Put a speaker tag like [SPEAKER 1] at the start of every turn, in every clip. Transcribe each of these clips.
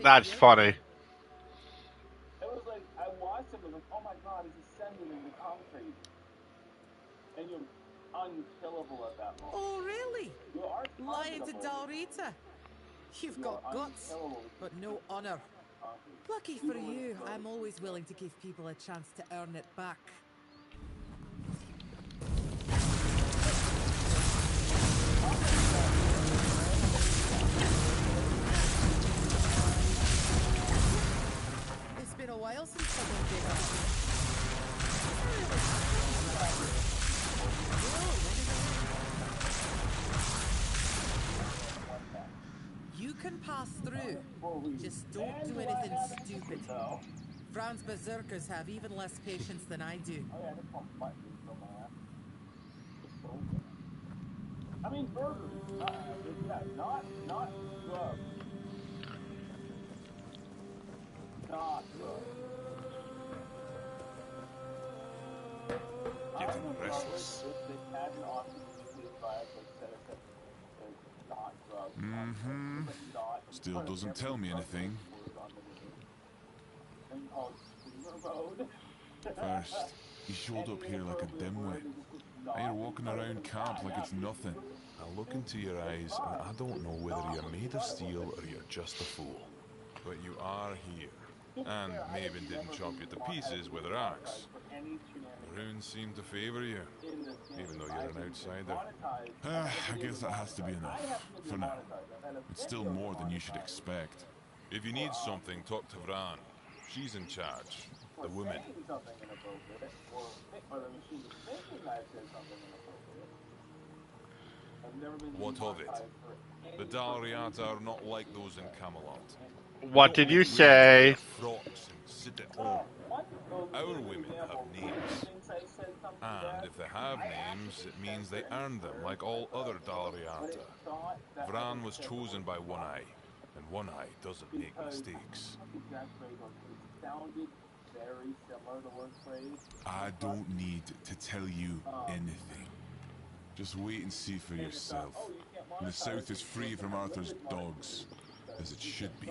[SPEAKER 1] That's funny.
[SPEAKER 2] It was like, I watched him and was like, oh my god, he's ascending into concrete. And you're unkillable at that moment.
[SPEAKER 3] Oh, really?
[SPEAKER 2] You are
[SPEAKER 3] Lying to Dalrita. You've got guts, but no honor. Lucky for you, I'm always willing to give people a chance to earn it back. It's been a while since someone did that. You can pass through. Just don't do anything stupid. Fran's berserkers have even less patience than I do.
[SPEAKER 2] I mean, burgers. Not drugs. Not drugs.
[SPEAKER 4] Getting restless. Still doesn't tell me anything. First, he showed up here like a dimwit. Now you're walking around camp like it's nothing. I look into your eyes and I don't know whether you're made of steel or you're just a fool. But you are here. And Maven didn't chop you to pieces with her axe. The runes seem to favor you, even though you're an outsider. I guess that has to be enough, for now. It's still more than you should expect. If you need something, talk to Vran. She's in charge. The woman. What of it? The Dalriata are not like those in Camelot.
[SPEAKER 1] What did you say?
[SPEAKER 4] Frocks and sit at home. Our women have names. And if they have names, it means they earn them like all other Dalriata. Vran was chosen by One Eye, and One Eye doesn't make mistakes. I don't need to tell you anything. Just wait and see for yourself. And the South is free from Arthur's dogs, as it should be.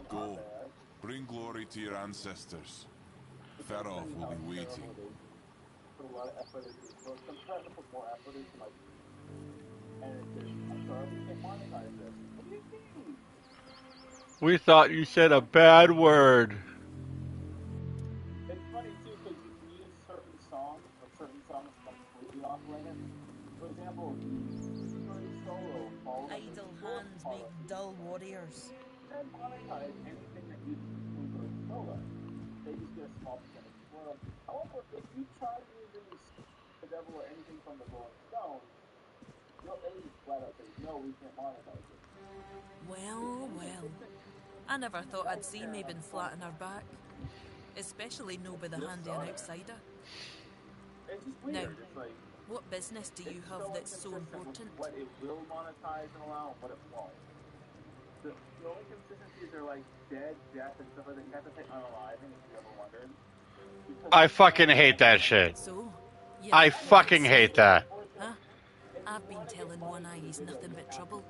[SPEAKER 4] Go. Bring glory to your ancestors. Ferof will be waiting.
[SPEAKER 1] We thought you said a bad word.
[SPEAKER 2] It's funny too because you can use certain songs, but certain songs completely off limits. For example, solo.
[SPEAKER 5] Idle hands make dull warriors.
[SPEAKER 2] And monetize anything that uses the solo. They just get a small percentage of royalties. However, if you try using the devil or anything from the Rolling Stones, they just flat out say, no, we can't monetize it.
[SPEAKER 5] Well, well. I never thought I'd see Maven flatten her back. Especially no by the hand of an outsider. Now, what business do you have that's so important?
[SPEAKER 2] What it will monetize and allow and what it won't. The only consistencies are like dead, death, and stuff like that. You have to say unaliving if you ever wondered.
[SPEAKER 1] I fucking hate that shit.
[SPEAKER 5] So,
[SPEAKER 1] I fucking hate that.
[SPEAKER 5] Huh? I've been telling One Eye he's nothing but trouble.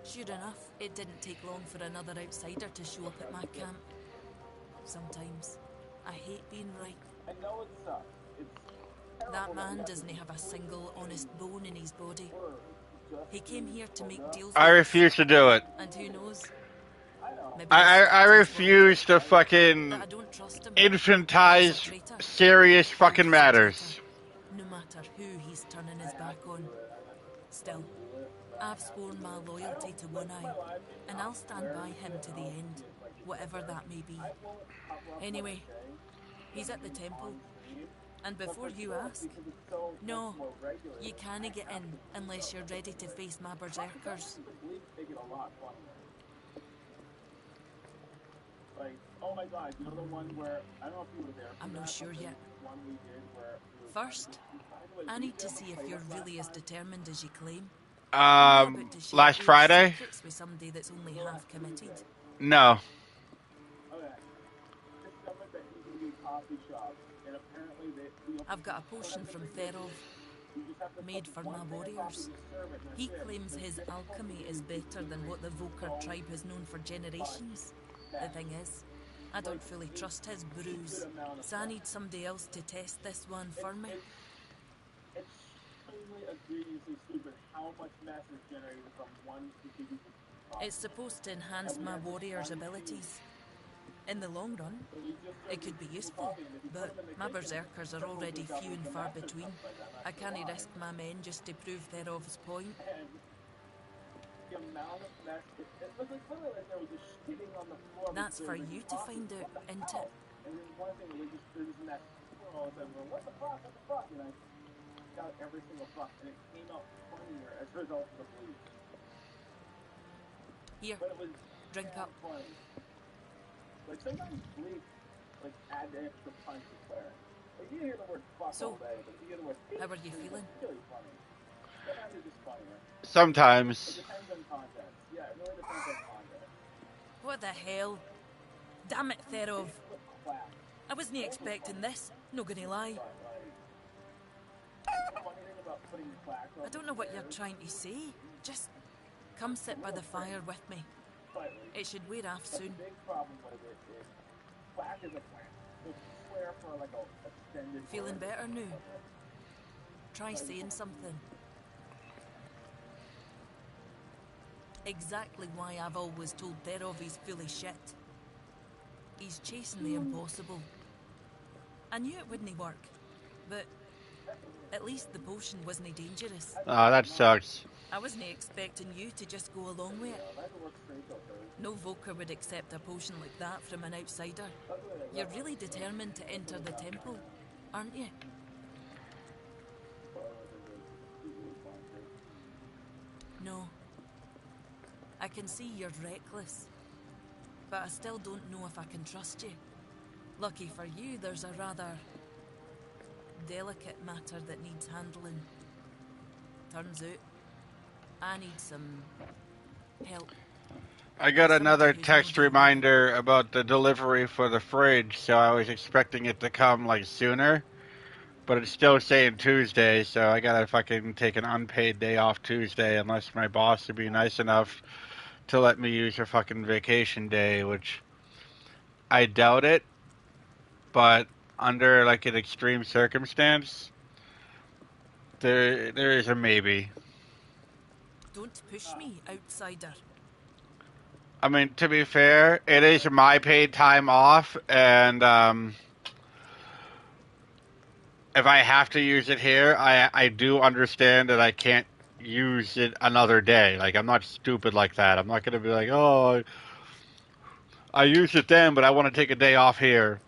[SPEAKER 5] Sure enough, it didn't take long for another outsider to show up at my camp. Sometimes, I hate being right.
[SPEAKER 2] I know it sucks.
[SPEAKER 5] That man doesn't have a single honest bone in his body. He came here to make deals.
[SPEAKER 1] I refuse to do it.
[SPEAKER 5] And who knows?
[SPEAKER 1] I refuse to fucking infantize serious fucking matters.
[SPEAKER 5] No matter who he's turning his back on. Still, I've sworn my loyalty to One Eye, and I'll stand by him to the end, whatever that may be. Anyway, he's at the temple. And before you ask, no, you can't get in unless you're ready to face my berserkers. I'm not sure yet. First, I need to see if you're really as determined as you claim.
[SPEAKER 1] Last Friday?
[SPEAKER 5] With somebody that's only half committed.
[SPEAKER 1] No.
[SPEAKER 5] I've got a potion from Therov. made for my warriors. He claims his alchemy is better than what the Volker tribe has known for generations. The thing is, I don't fully trust his brews, so I need somebody else to test this one for me. It's supposed to enhance my warrior's abilities. In the long run, it could be useful, but my berserkers are already few and far between. I can't risk my men just to prove Therov's point. That's for you to find out, isn't it? Here, drink up.
[SPEAKER 2] Like sometimes bleak, like add extra punch to Claire. Like you hear the word fuck all day, but you hear the word
[SPEAKER 5] how are you feeling?
[SPEAKER 2] It's really funny. Sometimes it's just funnier.
[SPEAKER 1] Sometimes.
[SPEAKER 2] It depends on context. Yeah, it really depends on context.
[SPEAKER 5] What the hell? Damn it, Therov. I wasn't expecting this, not gonna lie. I don't know what you're trying to say. Just come sit by the fire with me. It should wear off soon. Feeling better now? Try saying something. Exactly why I've always told Therov he's full of shit. He's chasing the impossible. I knew it wouldn't work, but at least the potion wasn't dangerous.
[SPEAKER 1] Ah, that sucks.
[SPEAKER 5] I wasn't expecting you to just go along with it. No Volker would accept a potion like that from an outsider. You're really determined to enter the temple, aren't you? No. I can see you're reckless. But I still don't know if I can trust you. Lucky for you, there's a rather delicate matter that needs handling. Turns out, I need some help.
[SPEAKER 1] I got another text reminder about the delivery for the fridge, so I was expecting it to come like sooner. But it's still saying Tuesday, so I gotta fucking take an unpaid day off Tuesday unless my boss would be nice enough to let me use her fucking vacation day, which I doubt it. But under like an extreme circumstance, there is a maybe.
[SPEAKER 5] Don't push me, outsider.
[SPEAKER 1] I mean, to be fair, it is my paid time off, and if I have to use it here, I do understand that I can't use it another day. Like, I'm not stupid like that. I'm not going to be like, oh, I used it then, but I want to take a day off here.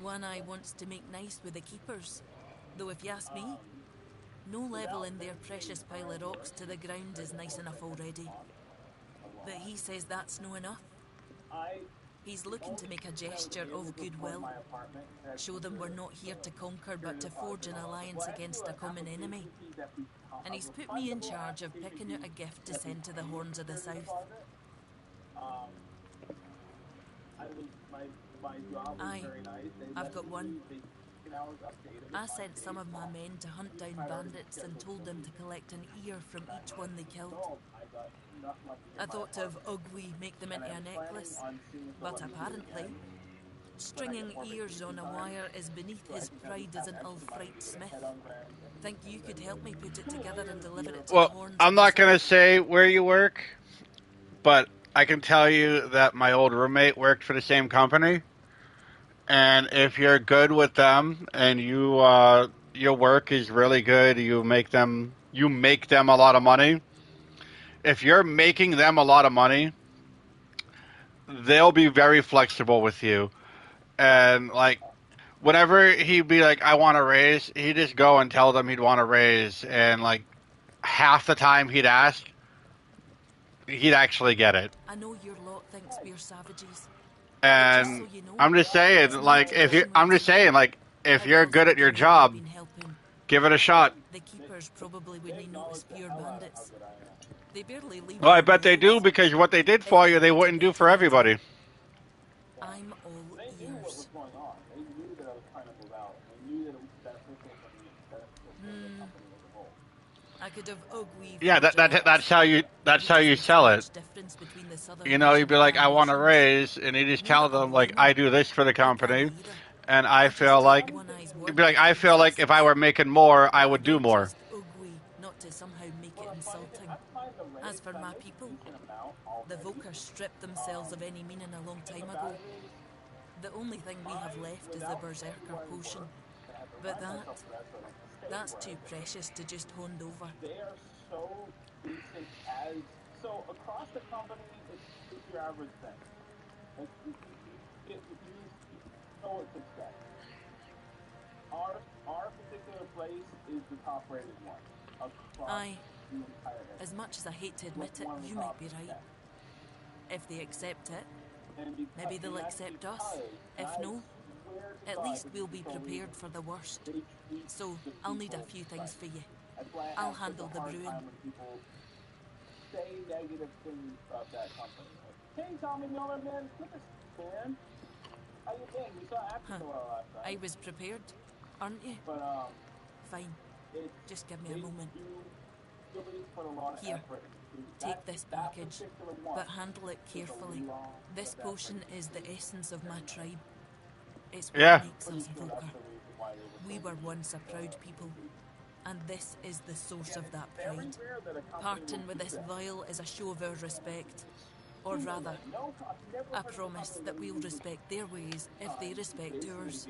[SPEAKER 5] One Eye wants to make nice with the keepers. Though if you ask me, no level in their precious pile of rocks to the ground is nice enough already. But he says that's no enough. He's looking to make a gesture of goodwill. Show them we're not here to conquer but to forge an alliance against a common enemy. And he's put me in charge of picking out a gift to send to the Horns of the South. I've got one. I sent some of my men to hunt down bandits and told them to collect an ear from each one they killed. I thought of Ugly make them into a necklace, but apparently, stringing ears on a wire is beneath his pride as an Ulfrite smith. Think you could help me put it together and deliver it to the Horns?
[SPEAKER 1] I'm not going to say where you work, but I can tell you that my old roommate worked for the same company. And if you're good with them and you your work is really good, you make them a lot of money. If you're making them a lot of money, they'll be very flexible with you. And like whenever he'd be like, I want a raise, he'd just go and tell them he'd want a raise, and like half the time he'd ask, he'd actually get it.
[SPEAKER 5] I know your lot thinks we're savages.
[SPEAKER 1] And
[SPEAKER 5] so you know,
[SPEAKER 1] I'm just saying, like, if you're good at your job, give it a shot.
[SPEAKER 5] The keepers probably wouldn't notice pure bandits. They barely leave.
[SPEAKER 1] Well, I bet they do, because what they did for you, they wouldn't do for everybody.
[SPEAKER 5] I'm all ears. I could have ugly
[SPEAKER 1] Yeah,
[SPEAKER 5] forger
[SPEAKER 1] that's how you sell it.
[SPEAKER 5] difference between the southern
[SPEAKER 1] You know, you'd be like, I want a
[SPEAKER 5] nations.
[SPEAKER 1] raise, and you just tell
[SPEAKER 5] Not a
[SPEAKER 1] them like,
[SPEAKER 5] woman.
[SPEAKER 1] I do this for the
[SPEAKER 5] I can't
[SPEAKER 1] company,
[SPEAKER 5] either.
[SPEAKER 1] and I
[SPEAKER 5] I just
[SPEAKER 1] feel
[SPEAKER 5] take
[SPEAKER 1] like
[SPEAKER 5] one eye's
[SPEAKER 1] you'd
[SPEAKER 5] word
[SPEAKER 1] be like,
[SPEAKER 5] for
[SPEAKER 1] I feel like if I were making more, I would do
[SPEAKER 5] Again,
[SPEAKER 1] more.
[SPEAKER 5] just ugly, not to somehow make it insulting. As for my people, the Volker stripped themselves of any meaning a long time ago. The only thing we have left is the Berserker potion. But that's too precious to just hand over.
[SPEAKER 2] They are so basic as so across the company. It's your average thing. Like if you know what to expect. Our particular place is the top rated one across
[SPEAKER 5] Aye,
[SPEAKER 2] the entire area.
[SPEAKER 5] as much as I hate to admit it, you might be right. If they accept it, maybe they'll accept us. If no, at least we'll be prepared for the worst. So, I'll need a few things for you. I'll handle the brewing.
[SPEAKER 2] Say negative things about that company. Like, hey, Tommy Miller, man, look at this, man. How you been? We saw Africa last night.
[SPEAKER 5] I was prepared, aren't you?
[SPEAKER 2] But
[SPEAKER 5] Fine. Just give me a moment. Here, take this package, but handle it carefully. This potion is the essence of my tribe. It's what makes us Volker. We were once a proud people, and this is the source of that pride. Parting with this vial is a show of our respect. Or rather, a promise that we'll respect their ways if they respect ours.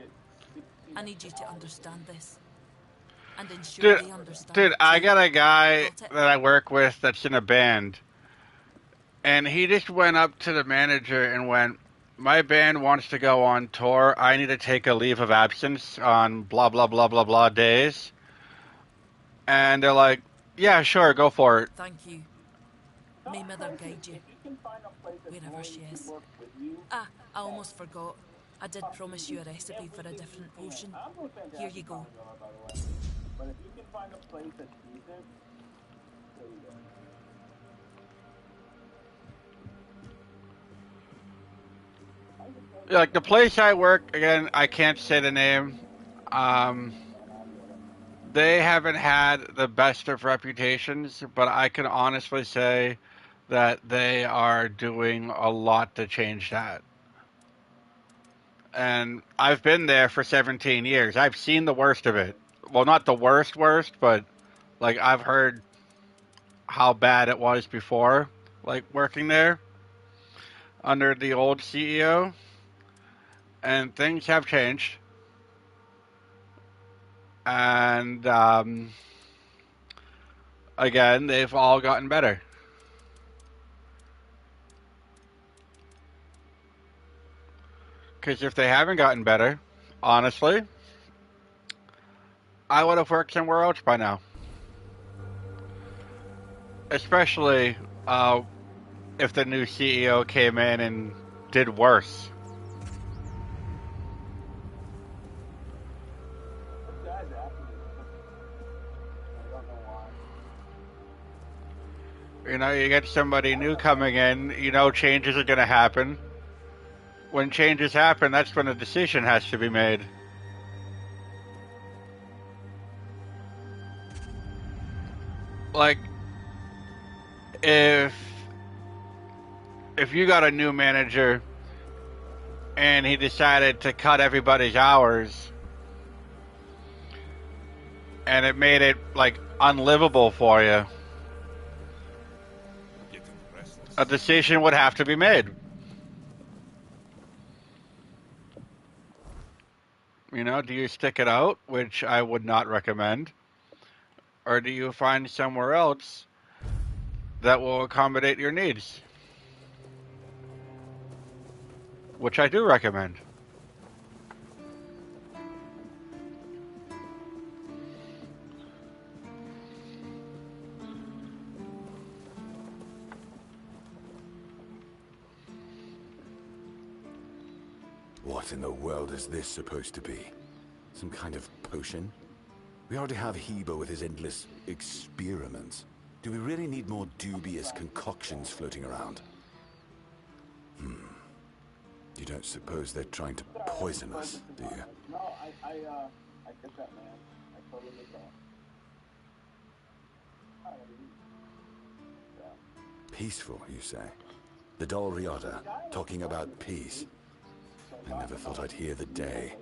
[SPEAKER 5] I need you to understand this. And ensure they understand.
[SPEAKER 1] Dude, I got a guy that I work with that's in a band. And he just went up to the manager and went, my band wants to go on tour. I need to take a leave of absence on blah, blah, blah, blah, blah days. And they're like, yeah, sure, go for it.
[SPEAKER 5] Thank you. May Mother guide you, wherever she is. Ah, I almost forgot. I did promise you a recipe for a different potion. Here you go.
[SPEAKER 2] But if you can find a place that's decent, there you go.
[SPEAKER 1] Like the place I work, again, I can't say the name. They haven't had the best of reputations, but I can honestly say that they are doing a lot to change that. And I've been there for 17 years. I've seen the worst of it. Well, not the worst, but like I've heard how bad it was before, like working there under the old CEO. And things have changed. And again, they've all gotten better. Because if they haven't gotten better, honestly, I would have worked somewhere else by now. Especially if the new CEO came in and did worse. You know, you get somebody new coming in, you know changes are going to happen. When changes happen, that's when a decision has to be made. Like, if you got a new manager and he decided to cut everybody's hours and it made it, like, unlivable for you, a decision would have to be made. You know, do you stick it out, which I would not recommend, or do you find somewhere else that will accommodate your needs? Which I do recommend.
[SPEAKER 6] What in the world is this supposed to be? Some kind of potion? We already have Hebo with his endless experiments. Do we really need more dubious concoctions floating around? You don't suppose they're trying to poison us, do you?
[SPEAKER 2] No, I get that, man. I totally get that.
[SPEAKER 6] Peaceful, you say? The Dol Riata, talking about peace. I never thought I'd hear the day.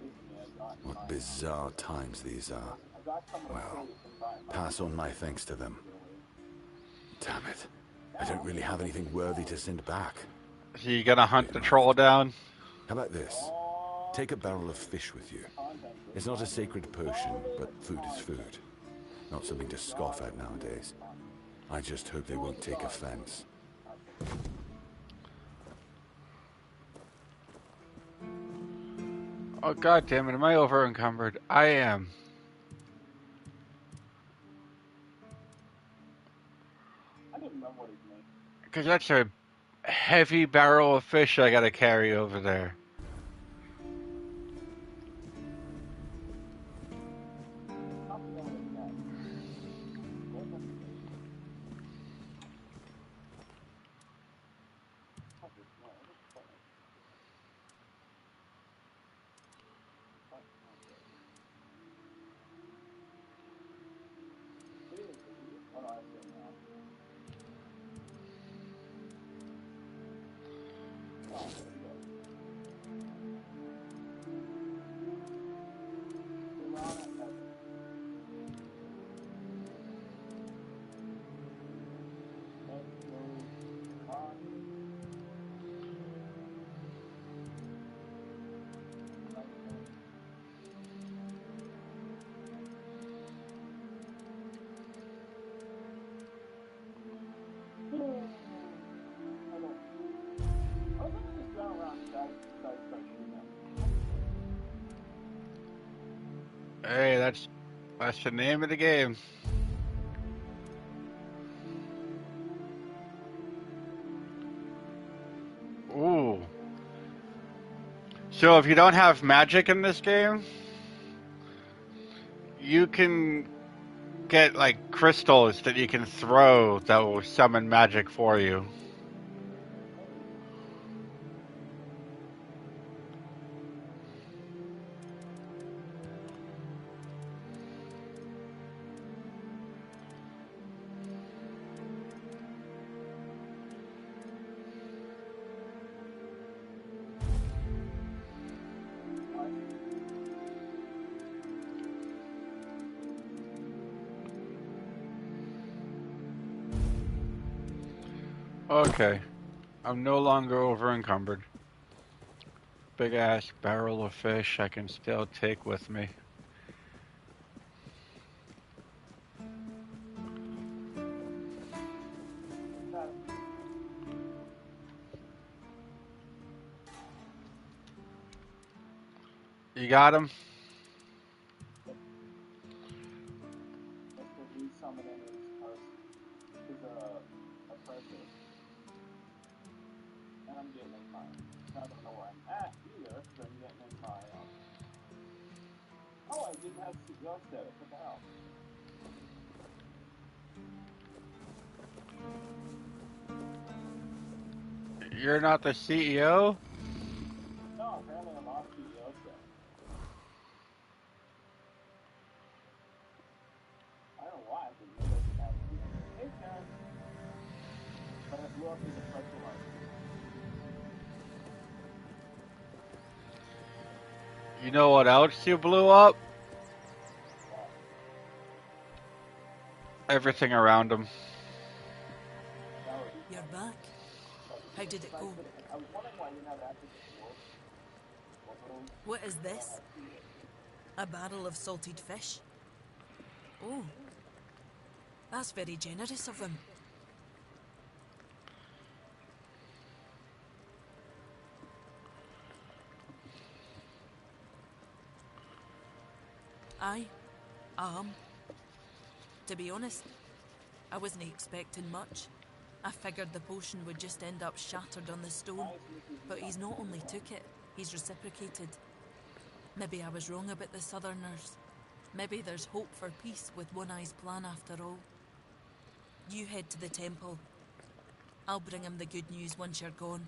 [SPEAKER 6] What bizarre times these are. Well, pass on my thanks to them. Damn it. I don't really have anything worthy to send back.
[SPEAKER 1] So you gonna hunt the troll down?
[SPEAKER 6] How about this? Take a barrel of fish with you. It's not a sacred potion, but food is food. Not something to scoff at nowadays. I just hope they won't take offense.
[SPEAKER 1] Oh god damn it, am I over encumbered? I am.
[SPEAKER 2] I didn't remember what his name.
[SPEAKER 1] Because that's a heavy barrel of fish I gotta carry over there. Hey, that's the name of the game. Ooh. So if you don't have magic in this game, you can get like crystals that you can throw that will summon magic for you. Okay. I'm no longer over encumbered. Big ass barrel of fish I can still take with me. You got him?
[SPEAKER 2] And I'm getting in mine. I don't know where I'm at either, because I'm getting in my, oh, I didn't have CEO status. What the hell?
[SPEAKER 1] You're not the CEO?
[SPEAKER 2] No, apparently I'm off CEO status. I don't know why, but maybe I should have hey, Karen. But I blew up in the pressure line.
[SPEAKER 1] You know what else you blew up? Everything around him.
[SPEAKER 5] You're back. How did it go?
[SPEAKER 2] I was wondering why I didn't have access to work.
[SPEAKER 5] What is this? A barrel of salted fish? Oh, that's very generous of him. Aye, to be honest, I wasn't expecting much. I figured the potion would just end up shattered on the stone, but he's not only took it, he's reciprocated. Maybe I was wrong about the Southerners. Maybe there's hope for peace with One Eye's plan after all. You head to the temple. I'll bring him the good news once you're gone.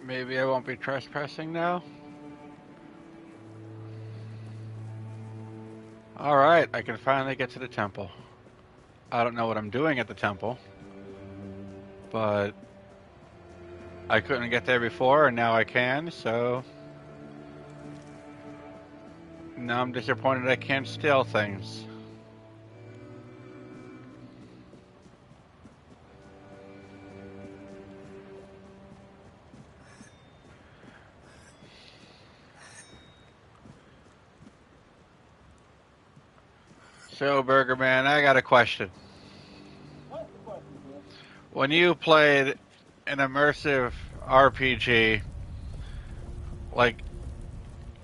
[SPEAKER 1] Maybe Maybe I won't be trespassing now. Alright, I can finally get to the temple. I don't know what I'm doing at the temple, but I couldn't get there before, and now I can, so now I'm disappointed I can't steal things. So, Burger Man, I got a question.
[SPEAKER 2] What's the question, Chris?
[SPEAKER 1] When you played an immersive RPG, like,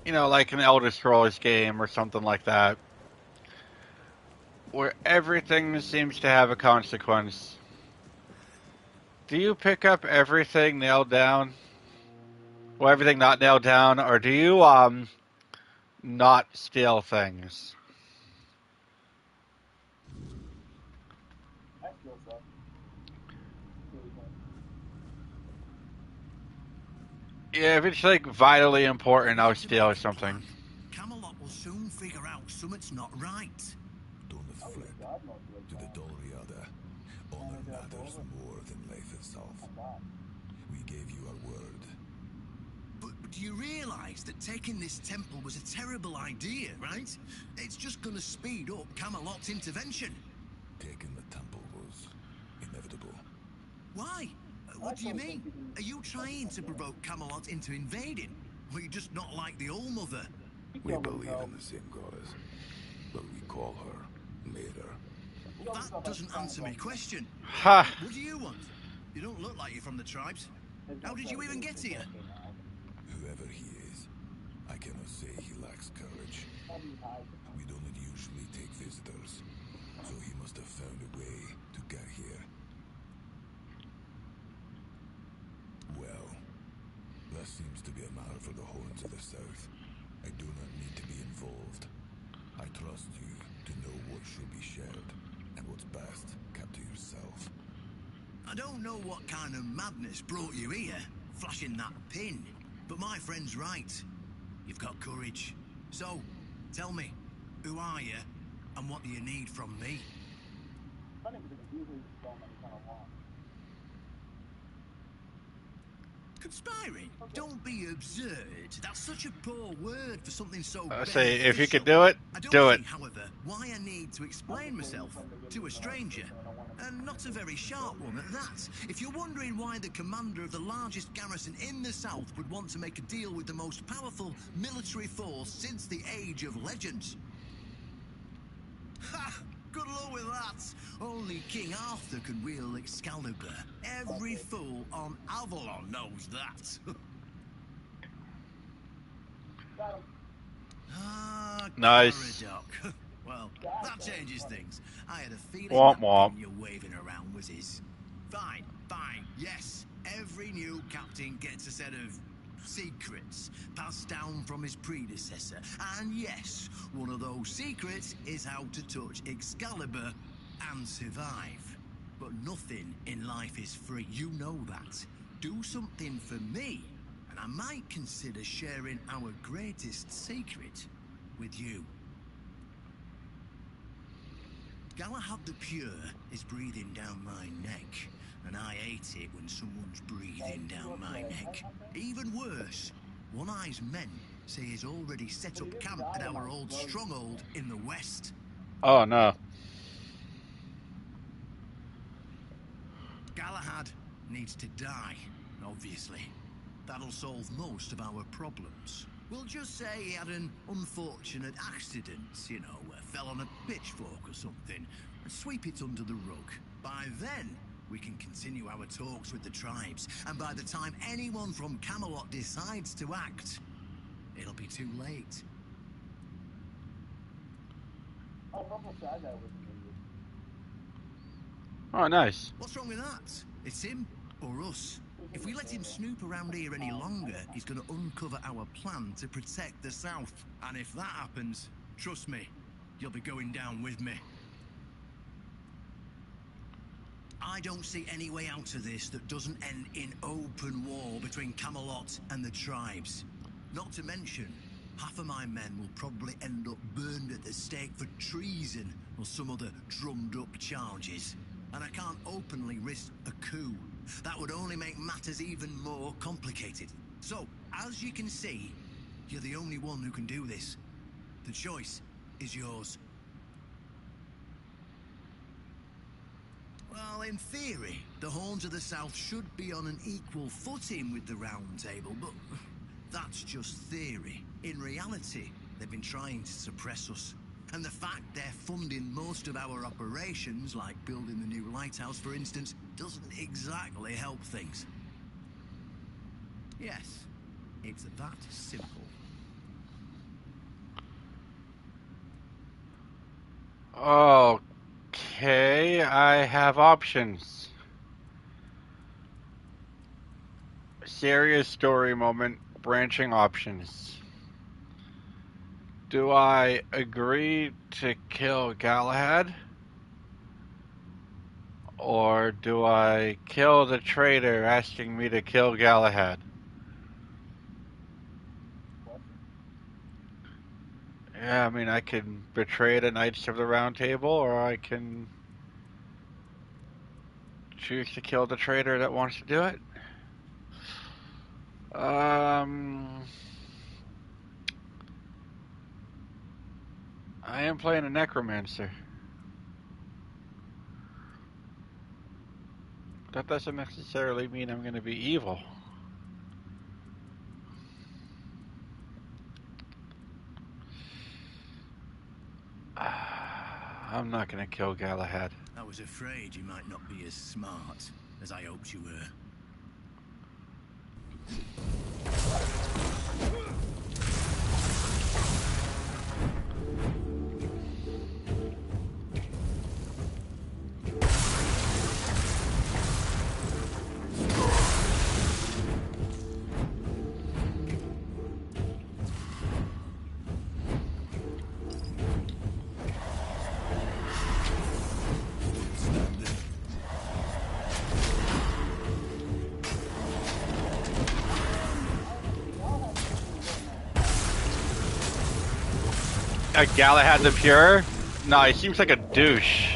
[SPEAKER 1] like an Elder Scrolls game or something like that, where everything seems to have a consequence, do you pick up everything nailed down? Well, everything not nailed down, or do you, not steal things?
[SPEAKER 2] I feel so.
[SPEAKER 1] Yeah, if it's, like, vitally important, I'll steal something.
[SPEAKER 7] Camelot will soon figure out something's not right.
[SPEAKER 6] Don't fret. To the Dolriada, honor matters more than life itself. We gave you our word.
[SPEAKER 7] But do you realize that taking this temple was a terrible idea, right? It's just gonna speed up Camelot's intervention.
[SPEAKER 6] Taking the temple was inevitable.
[SPEAKER 7] Why? What do you mean? Are you trying to provoke Camelot into invading? Or you just not like the All Mother?
[SPEAKER 6] We believe in the same goddess, but we call her later.
[SPEAKER 7] That doesn't answer my question.
[SPEAKER 1] Ha!
[SPEAKER 7] What do you want? You don't look like you're from the tribes. How did you even get here?
[SPEAKER 6] Whoever he is, I cannot say he lacks courage. We don't usually take visitors, so he must have found a way to get here. Well, that seems to be a matter for the horns of the south. I do not need to be involved. I trust you to know what should be shared, and what's best kept to yourself.
[SPEAKER 7] I don't know what kind of madness brought you here, flashing that pin, but my friend's right. You've got courage. So, tell me, who are you, and what do you need from me?
[SPEAKER 2] Funny because it's usually so many kind of long.
[SPEAKER 7] Conspiring? Don't be absurd. That's such a poor word for something so
[SPEAKER 1] I say, if you
[SPEAKER 7] beneficial.
[SPEAKER 1] could do it,
[SPEAKER 7] I don't
[SPEAKER 1] do
[SPEAKER 7] see,
[SPEAKER 1] it.
[SPEAKER 7] however, why I need to explain myself to a stranger. And not a very sharp one at that. If you're wondering why the commander of the largest garrison in the south would want to make a deal with the most powerful military force since the Age of Legends. Ha! Good luck with that. Only King Arthur could wield Excalibur. Every fool on Avalon knows that.
[SPEAKER 2] Got him.
[SPEAKER 7] Ah,
[SPEAKER 1] Nice.
[SPEAKER 7] Caradoc. Well, that changes things. I had a feeling
[SPEAKER 1] Womp
[SPEAKER 7] that
[SPEAKER 1] womp.
[SPEAKER 7] thing you're waving around was his. Fine, fine, yes. Every new captain gets a set of secrets passed down from his predecessor. And yes, one of those secrets is how to touch Excalibur and survive. But nothing in life is free. You know that. Do something for me, and I might consider sharing our greatest secret with you. Galahad the Pure is breathing down my neck, and I hate it when someone's breathing down my neck. Even worse, One Eye's men say he's already set up camp at our old stronghold in the west.
[SPEAKER 1] Oh, no.
[SPEAKER 7] Galahad needs to die, obviously. That'll solve most of our problems. We'll just say he had an unfortunate accident, fell on a pitchfork or something, and sweep it under the rug. By then, we can continue our talks with the tribes, and by the time anyone from Camelot decides to act, it'll be too late.
[SPEAKER 2] Oh, Purple Shy Guy was amazing.
[SPEAKER 1] Oh, nice.
[SPEAKER 7] What's wrong with that? It's him or us. If we let him snoop around here any longer, he's going to uncover our plan to protect the South. And if that happens, trust me, you'll be going down with me. I don't see any way out of this that doesn't end in open war between Camelot and the tribes. Not to mention, half of my men will probably end up burned at the stake for treason or some other drummed-up charges. And I can't openly risk a coup. That would only make matters even more complicated. So, as you can see, you're the only one who can do this. The choice is yours. Well, in theory, the Horns of the South should be on an equal footing with the Round Table, but that's just theory. In reality, they've been trying to suppress us. And the fact they're funding most of our operations, like building the new lighthouse, for instance, doesn't exactly help things. Yes, it's that simple.
[SPEAKER 1] Okay, I have options. Serious story moment, branching options. Do I agree to kill Galahad? Or do I kill the traitor asking me to kill Galahad? Yeah, I mean, I can betray the Knights of the Round Table, or I can choose to kill the traitor that wants to do it. I am playing a necromancer. That doesn't necessarily mean I'm going to be evil. I'm not going to kill Galahad.
[SPEAKER 7] I was afraid you might not be as smart as I hoped you were.
[SPEAKER 1] Galahad the Pure? No, he seems like a douche.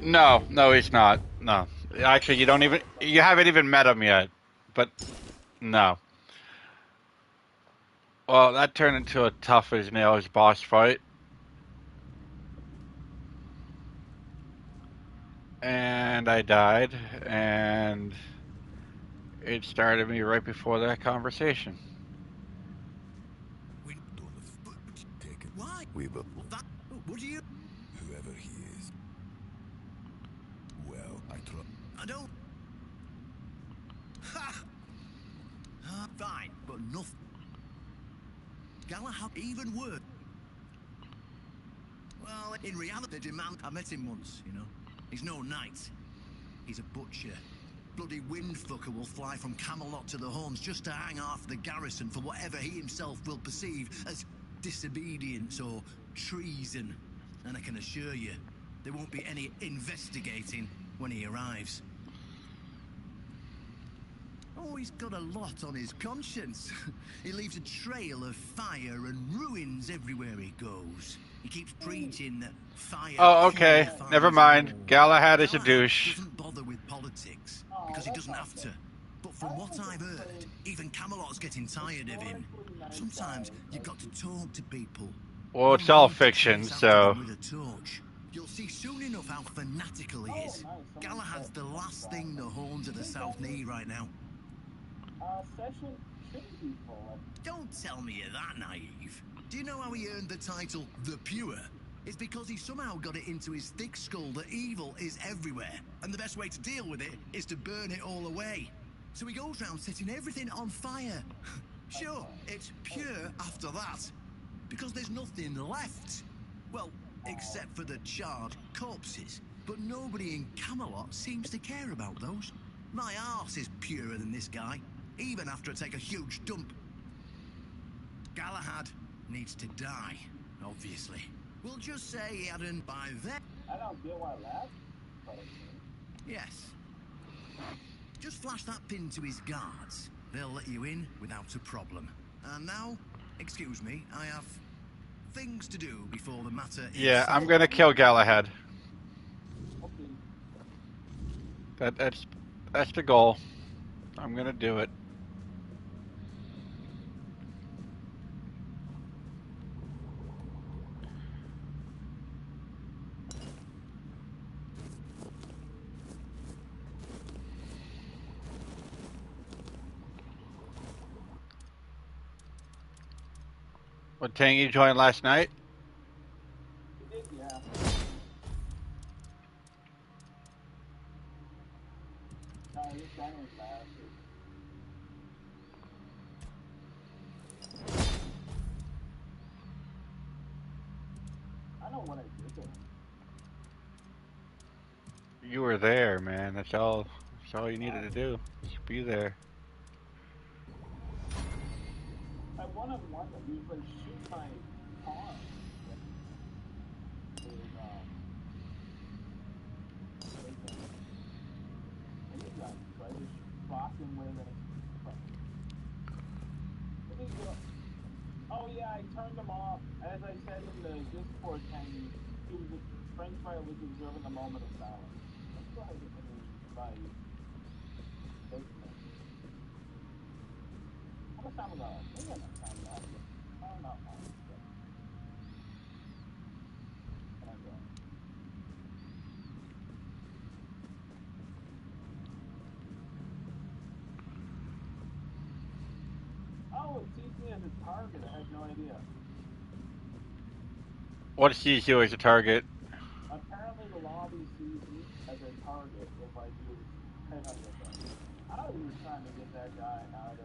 [SPEAKER 1] No, he's not. No. Actually, you haven't even met him yet. But, no. Well, that turned into a tough as nails boss fight. And I died, and it started me right before that conversation.
[SPEAKER 7] Why?
[SPEAKER 6] We will.
[SPEAKER 7] What do you?
[SPEAKER 6] Whoever he is. Well,
[SPEAKER 7] I don't. Ha! Fine, but nothing. Galahad even worse. Well, in reality, demand. I met him once, you know. He's no knight. He's a butcher. Bloody windfucker will fly from Camelot to the Horns just to hang half the garrison for whatever he himself will perceive as disobedience or treason. And I can assure you, there won't be any investigating when he arrives. Oh, he's got a lot on his conscience. He leaves a trail of fire and ruins everywhere he goes. He keeps preaching that fire.
[SPEAKER 1] Oh, okay. Never mind.
[SPEAKER 7] All.
[SPEAKER 1] Galahad is a douche.
[SPEAKER 7] Doesn't bother with politics because he doesn't have to. But from what I've heard, even Camelot's getting tired of him. Sometimes you've got to talk to people.
[SPEAKER 1] Well, it's all fiction, so.
[SPEAKER 7] With a torch. You'll see soon enough how fanatical he is. Galahad's the last thing the Horns of the South need right now.
[SPEAKER 2] Session shouldn't be full.
[SPEAKER 7] Don't tell me you're that naive. Do you know how he earned the title The Pure? It's because he somehow got it into his thick skull that evil is everywhere, and the best way to deal with it is to burn it all away. So he goes round setting everything on fire. Sure, it's pure after that, because there's nothing left. Well, except for the charred corpses. But nobody in Camelot seems to care about those. My arse is purer than this guy, even after I take a huge dump. Galahad needs to die, obviously. We'll just say he hadn't by then.
[SPEAKER 2] I don't get why last.
[SPEAKER 7] Yes. Just flash that pin to his guards. They'll let you in without a problem. And now, excuse me, I have things to do before the matter is...
[SPEAKER 1] Yeah, I'm gonna kill Galahad.
[SPEAKER 2] Okay.
[SPEAKER 1] That's the goal. I'm gonna do it. What Tang you joined last night?
[SPEAKER 2] He did, yeah. This guy was last. I know what I did to him.
[SPEAKER 1] You were there, man. That's all you needed to do. Just be there.
[SPEAKER 2] I one-on-one him. He was like, shoot my arm. So I just blocked him with it. Oh yeah, I turned him off. As I said in the Discord thing, he was French fire was observing the moment of silence. Let's go ahead and invite. How much time ago? Maybe I'm not time ago. I don't know. Oh, it sees me as a target. I had no idea.
[SPEAKER 1] What sees you as a target?
[SPEAKER 2] Apparently the lobby sees me as a target if I do headhunter things. I was trying to get that guy out of,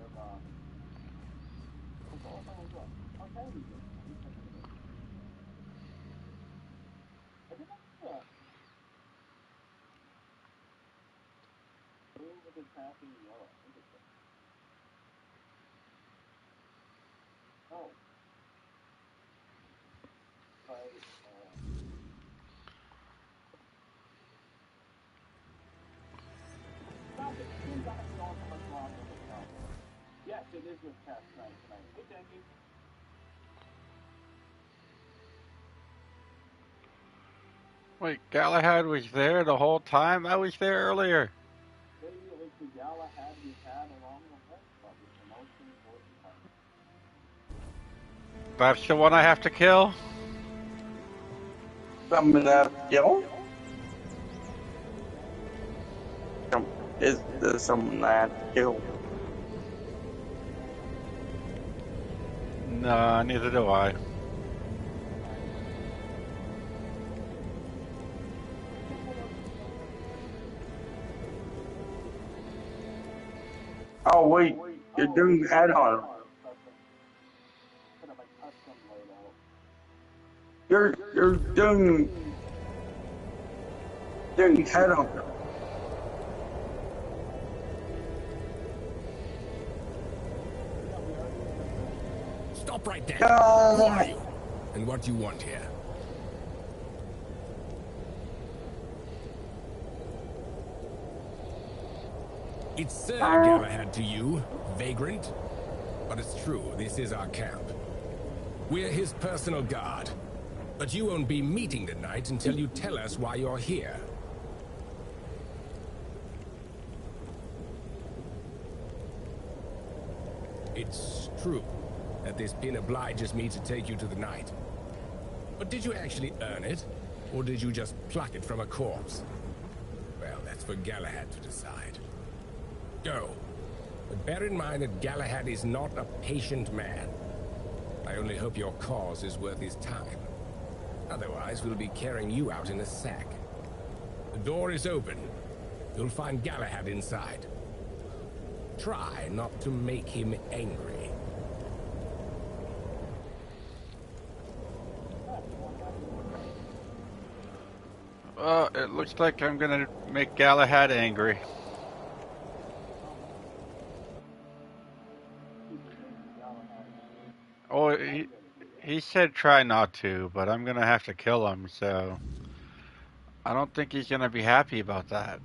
[SPEAKER 2] okay, we did. I didn't know that. Blue with attacking yellow. Interesting. Oh. Right, stop it. It seems like I'm going so much longer with Cal. Yes, it is with Cat tonight. Hey, thank you.
[SPEAKER 1] Wait, Galahad was there the whole time? I was there earlier.
[SPEAKER 2] Maybe it was the Galahad we had along the way, but with the most important part.
[SPEAKER 1] That's the one I have to kill?
[SPEAKER 8] Something that kill? Is there someone that kill?
[SPEAKER 1] Nah, neither do I.
[SPEAKER 8] Oh wait, you're doing add-on. You're doing add-on.
[SPEAKER 9] Stop right there.
[SPEAKER 8] No.
[SPEAKER 9] Who are you? And what do you want here? It's Sir Galahad to you, vagrant. But it's true, this is our camp. We're his personal guard. But you won't be meeting tonight until you tell us why you're here. It's true that this pin obliges me to take you to the night. But did you actually earn it? Or did you just pluck it from a corpse? Well, that's for Galahad to decide. Go. But bear in mind that Galahad is not a patient man. I only hope your cause is worth his time. Otherwise, we'll be carrying you out in a sack. The door is open. You'll find Galahad inside. Try not to make him angry.
[SPEAKER 1] It looks like I'm gonna make Galahad angry. Oh, He said try not to, but I'm gonna have to kill him, so I don't think he's gonna be happy about that.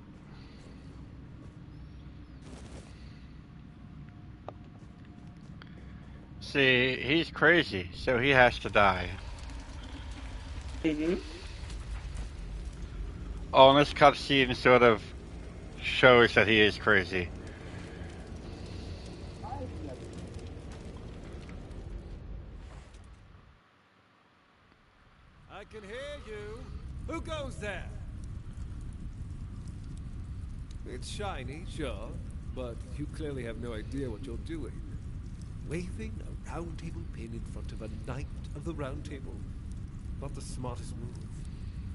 [SPEAKER 1] See, he's crazy, so he has to die.
[SPEAKER 8] Mm-hmm.
[SPEAKER 1] Oh, and this cutscene sort of shows that he is crazy.
[SPEAKER 10] I can hear you. Who goes there? It's shiny, sure, but you clearly have no idea what you're doing. Waving a round table pin in front of a knight of the round table. Not the smartest move.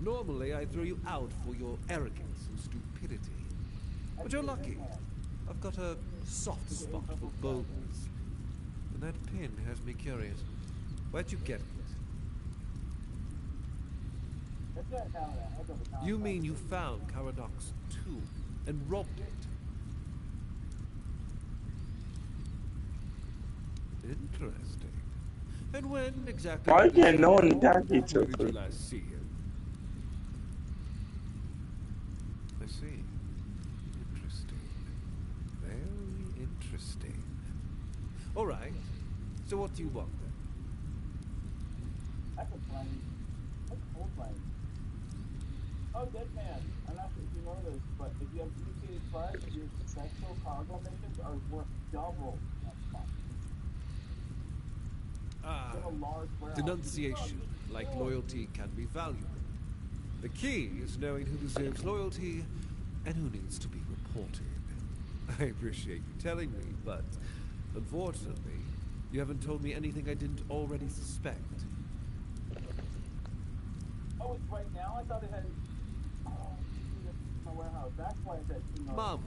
[SPEAKER 10] Normally, I'd throw you out for your arrogance and stupidity. But you're lucky. I've got a soft spot for boldness. And that pin has me curious. Where'd you get it? You mean you found Caradoc's tomb and robbed it? Interesting. And when exactly?
[SPEAKER 8] Why can't no one attack each
[SPEAKER 10] Where did
[SPEAKER 8] other?
[SPEAKER 10] you last see him? I see. Interesting. Very interesting. All right. So what do you want then?
[SPEAKER 2] That's a plane. That's a full plane. Oh, dead man. I'm not sure if you know this, but if you have communicated tribes, your successful cargo missions are worth double that spot.
[SPEAKER 10] Ah, denunciation, like loyalty, can be valuable. The key is knowing who deserves loyalty and who needs to be reported. I appreciate you telling me, but unfortunately, you haven't told me anything I didn't already suspect.
[SPEAKER 2] Oh, it's right now? I thought it had... Oh, it's my warehouse. That's why it said...
[SPEAKER 10] Mom.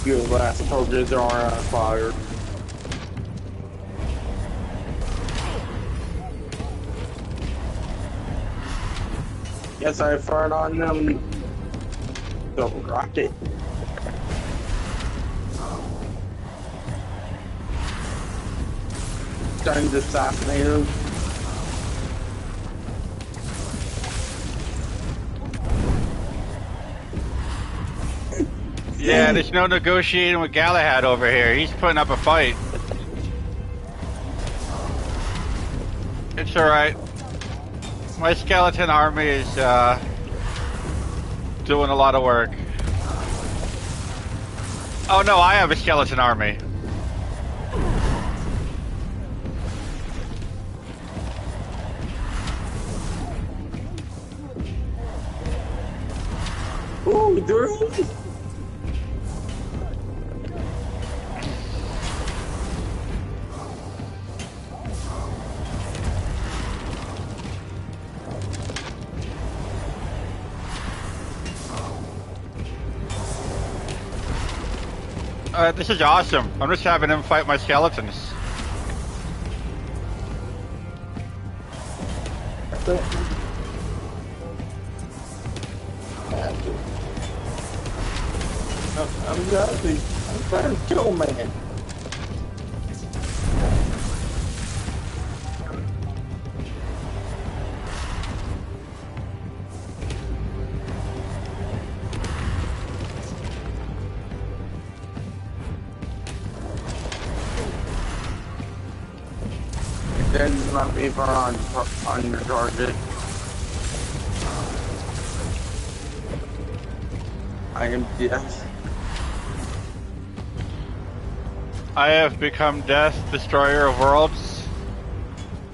[SPEAKER 8] Your last soldiers are fired. Yes, I fired on them. Double rocket. Time to assassinate him.
[SPEAKER 1] Yeah, there's no negotiating with Galahad over here. He's putting up a fight. It's alright. My skeleton army is doing a lot of work. Oh no, I have a skeleton army.
[SPEAKER 8] Ooh, dude.
[SPEAKER 1] This is awesome. I'm just having him fight my skeletons.
[SPEAKER 8] I'm trying to kill man. There's not people on your target. I am death.
[SPEAKER 1] I have become death, destroyer of worlds.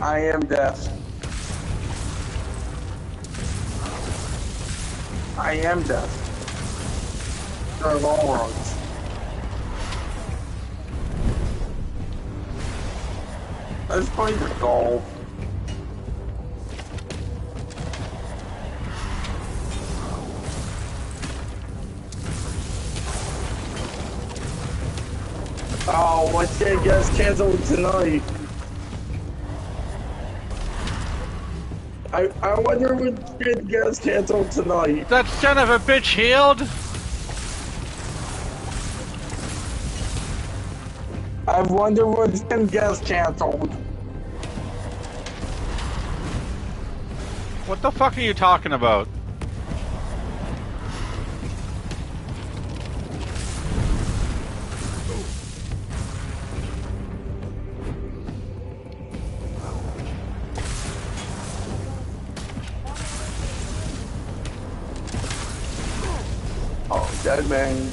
[SPEAKER 8] I am death. I am death. Destroyer of all worlds. Let's play the golf. Oh, what's that gets canceled tonight? I wonder what shit gets canceled tonight.
[SPEAKER 1] That son of a bitch healed?
[SPEAKER 8] I wonder what shit gets canceled.
[SPEAKER 1] What the fuck are you talking about?
[SPEAKER 8] Oh, dead man.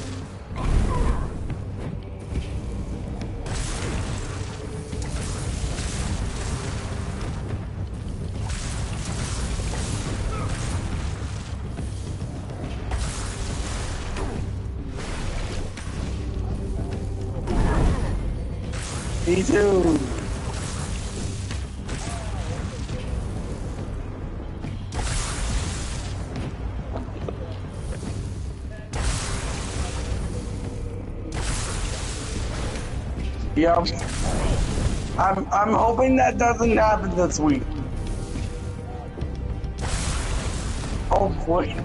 [SPEAKER 8] Me too. Yep. I'm hoping that doesn't happen this week. Hopefully.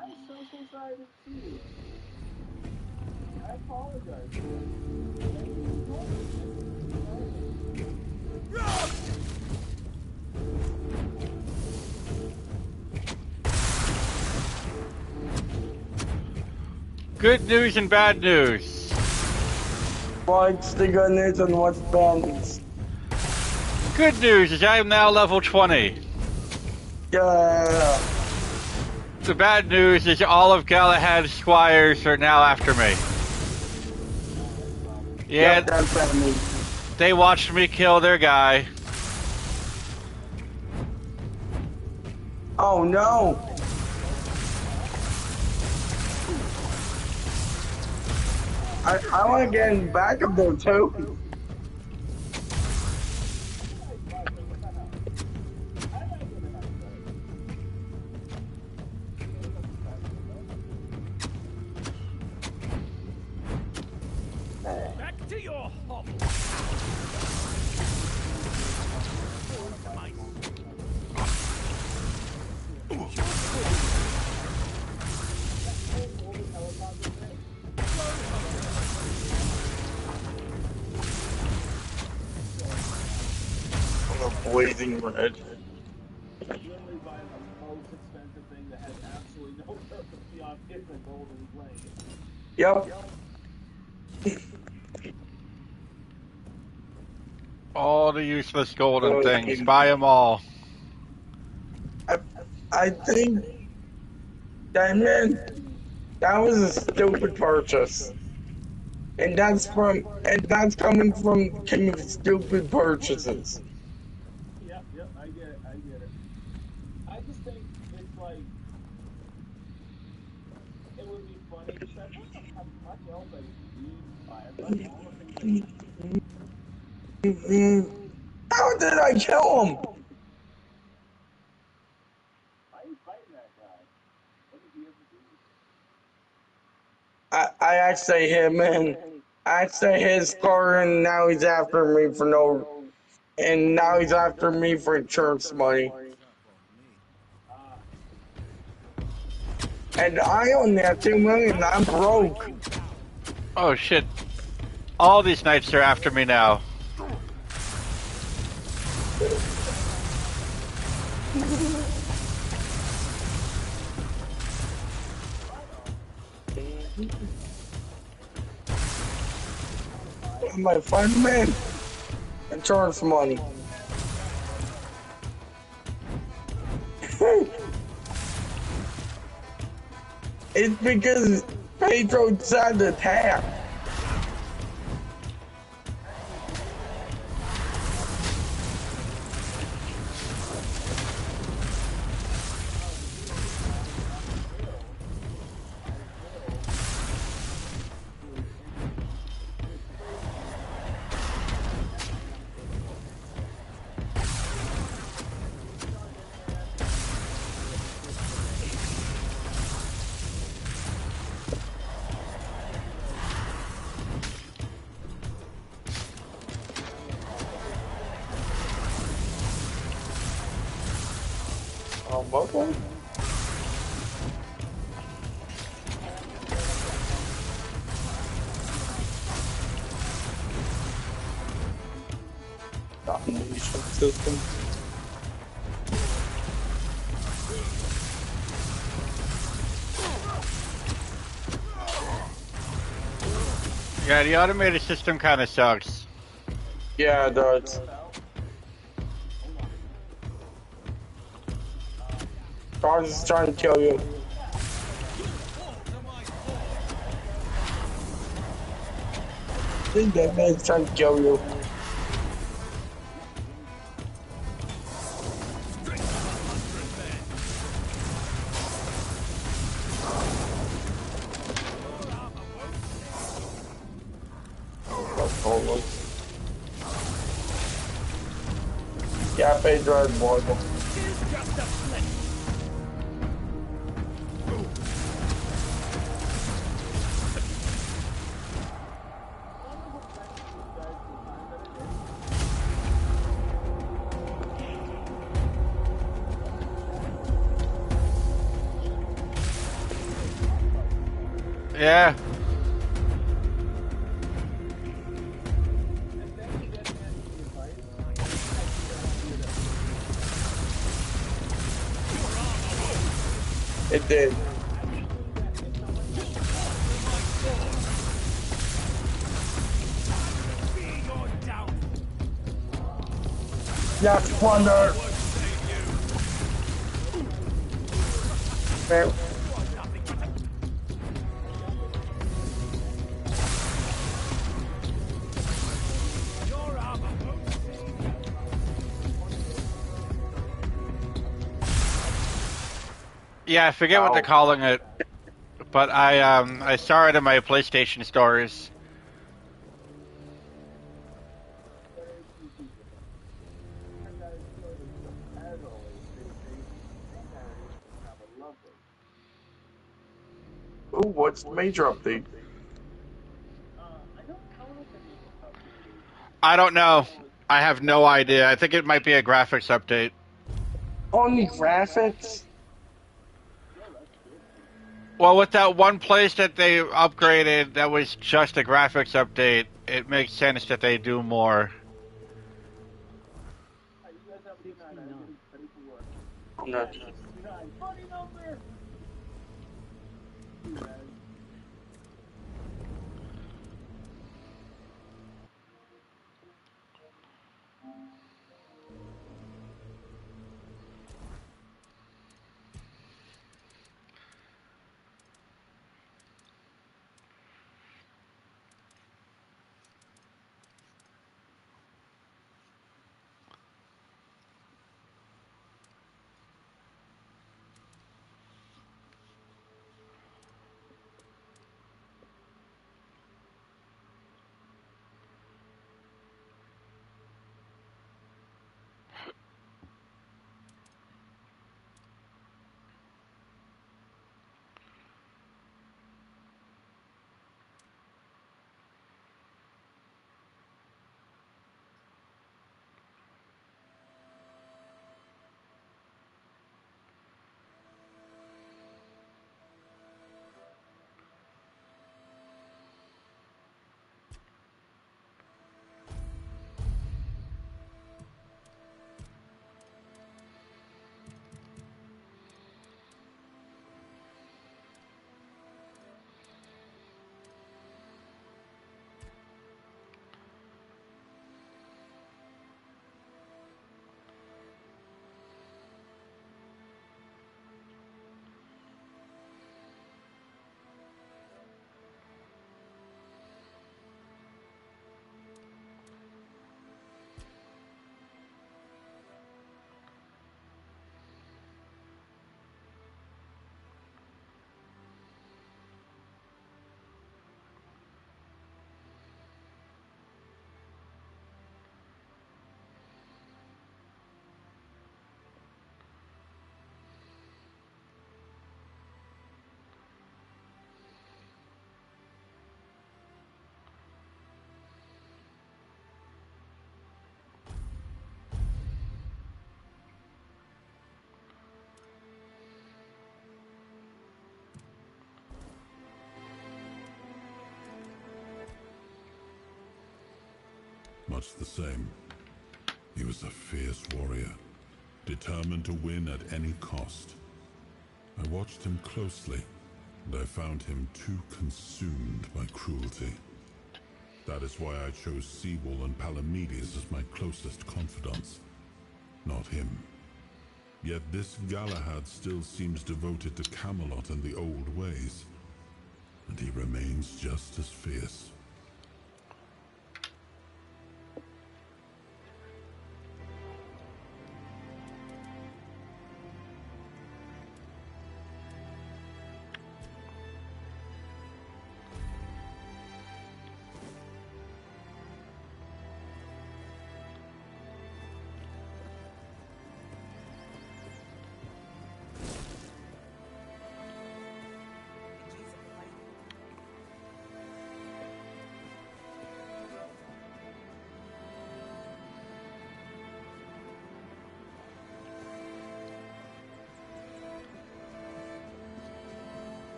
[SPEAKER 2] I'm so sorry to see you. I apologize.
[SPEAKER 1] Good news and bad news.
[SPEAKER 8] What's the good news and what's the bad news?
[SPEAKER 1] Good news is I am now level 20.
[SPEAKER 8] Yeah.
[SPEAKER 1] The bad news is all of Galahad's squires are now after me. Yeah,
[SPEAKER 8] Yep, that's bad news.
[SPEAKER 1] they watched me kill their guy.
[SPEAKER 8] Oh no. I want to get in back of there too.
[SPEAKER 10] Back to your hovel.
[SPEAKER 8] Blazing red.
[SPEAKER 2] Literally buying the most expensive thing that has absolutely no purpose beyond hitting the golden flame.
[SPEAKER 8] Yep.
[SPEAKER 1] All the useless golden things. Buy them all.
[SPEAKER 8] I think that man, that was a stupid purchase. And that's coming from King of Stupid Purchases.
[SPEAKER 2] Yep, I get it. I just think it's like, it would be funny because I don't know how much else I need to buy. I've got all the things I need.
[SPEAKER 8] How did I kill him?
[SPEAKER 2] Why are you fighting that guy? What did he ever do?
[SPEAKER 8] I actually hit him and I actually hit his car and now he's after me for no, and now he's after me for insurance money. And I only have 2 million, I'm broke.
[SPEAKER 1] Oh shit. All these knights are after me now.
[SPEAKER 8] My friend, man, insurance money. It's because Pedro decided to attack. Okay. Domination system.
[SPEAKER 1] Yeah, the automated system kind of sucks.
[SPEAKER 8] Yeah, it does. Cars is trying to kill you. I think that man's trying to kill you. Hold on. Yeah, Pedro is mortal.
[SPEAKER 1] Yeah.
[SPEAKER 8] It did. Yes, Plunder. Man,
[SPEAKER 1] Yeah, I forget what they're
[SPEAKER 8] ow.
[SPEAKER 1] calling it, but I saw it in my PlayStation stores.
[SPEAKER 8] Ooh, what's the major update?
[SPEAKER 1] I don't know. I have no idea. I think it might be a graphics update.
[SPEAKER 8] Only graphics?
[SPEAKER 1] Well, with that one place that they upgraded that was just a graphics update, it makes sense that they do more.
[SPEAKER 8] I'm not.
[SPEAKER 4] much the same. He was a fierce warrior, determined to win at any cost. I watched him closely, and I found him too consumed by cruelty. That is why I chose Seawall and Palamedes as my closest confidants, not him. Yet this Galahad still seems devoted to Camelot and the old ways, and he remains just as fierce.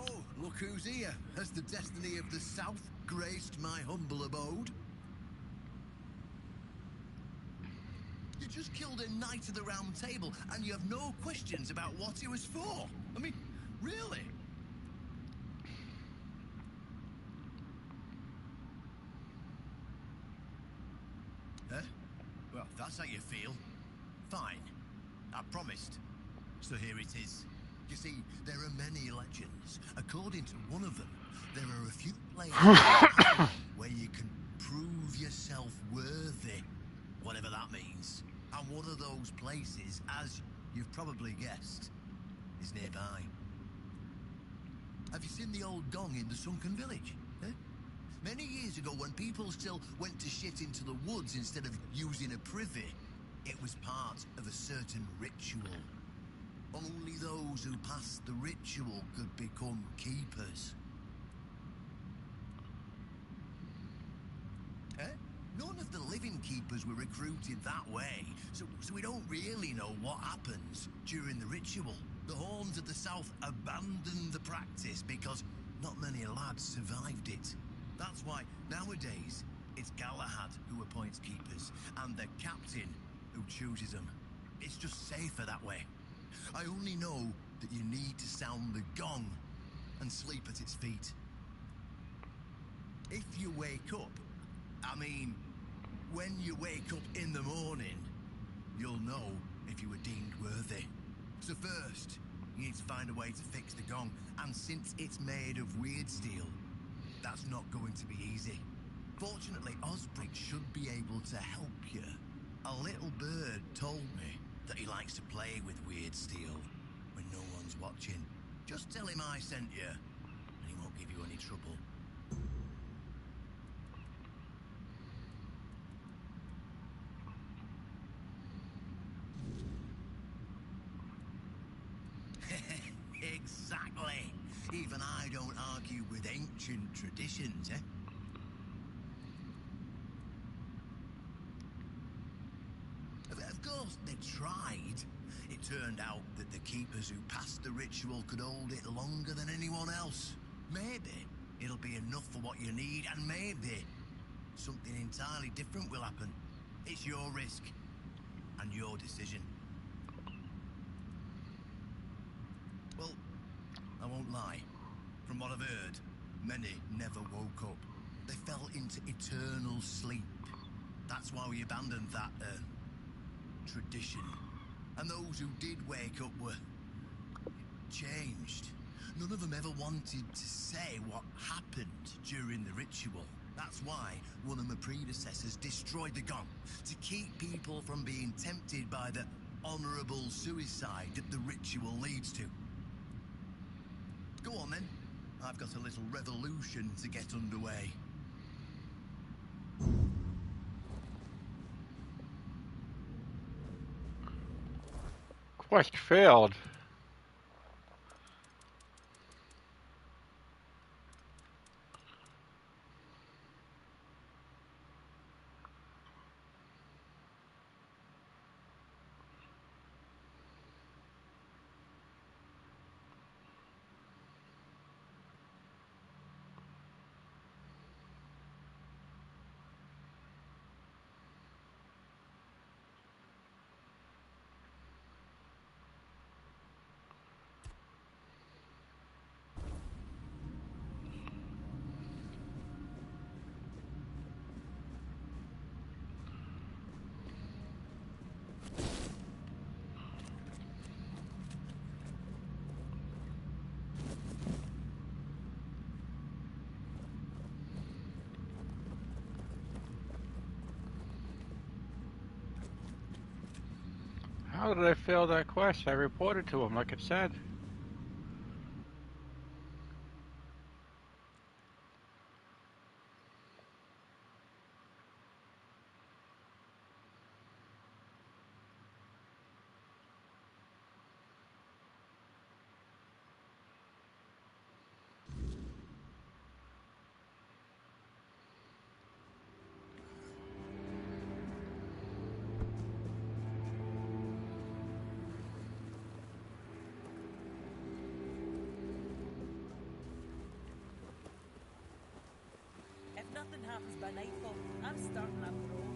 [SPEAKER 7] Oh, look who's here. Has the destiny of the South graced my humble abode? You just killed a knight of the Round Table, and you have no questions about what it was for. I mean, really? Huh? Well, if that's how you feel. Fine. I promised. So here it is. You see, there are many legends. According to one of them, there are a few places where you can prove yourself worthy, whatever that means. And one of those places, as you've probably guessed, is nearby. Have you seen the old gong in the sunken village? Eh? Many years ago, when people still went to shit into the woods instead of using a privy, it was part of a certain ritual. Only those who passed the ritual could become keepers. Eh? None of the living keepers were recruited that way, so we don't really know what happens during the ritual. The Horns of the South abandoned the practice because not many lads survived it. That's why nowadays it's Galahad who appoints keepers and the captain who chooses them. It's just safer that way. I only know that you need to sound the gong and sleep at its feet. If you wake up, I mean, when you wake up in the morning, you'll know if you were deemed worthy. So first, you need to find a way to fix the gong, and since it's made of weird steel, that's not going to be easy. Fortunately, Osbrick should be able to help you. A little bird told me that he likes to play with weird steel when no one's watching. Just tell him I sent you, and he won't give you any trouble. Exactly. Even I don't argue with ancient traditions, eh? Of course, they tried. It turned out that the keepers who passed the ritual could hold it longer than anyone else. Maybe it'll be enough for what you need, and maybe something entirely different will happen. It's your risk and your decision. Well, I won't lie. From what I've heard, many never woke up. They fell into eternal sleep. That's why we abandoned that, tradition. And those who did wake up were changed. None of them ever wanted to say what happened during the ritual. That's why one of my predecessors destroyed the gong, to keep people from being tempted by the honourable suicide that the ritual leads to. Go on then. I've got a little revolution to get underway.
[SPEAKER 1] Quest failed. How did I fail that quest? I reported to him like it said.
[SPEAKER 5] If nothing happens by nightfall, I'm starting after all.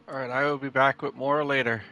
[SPEAKER 1] Alright, I will be back with more later.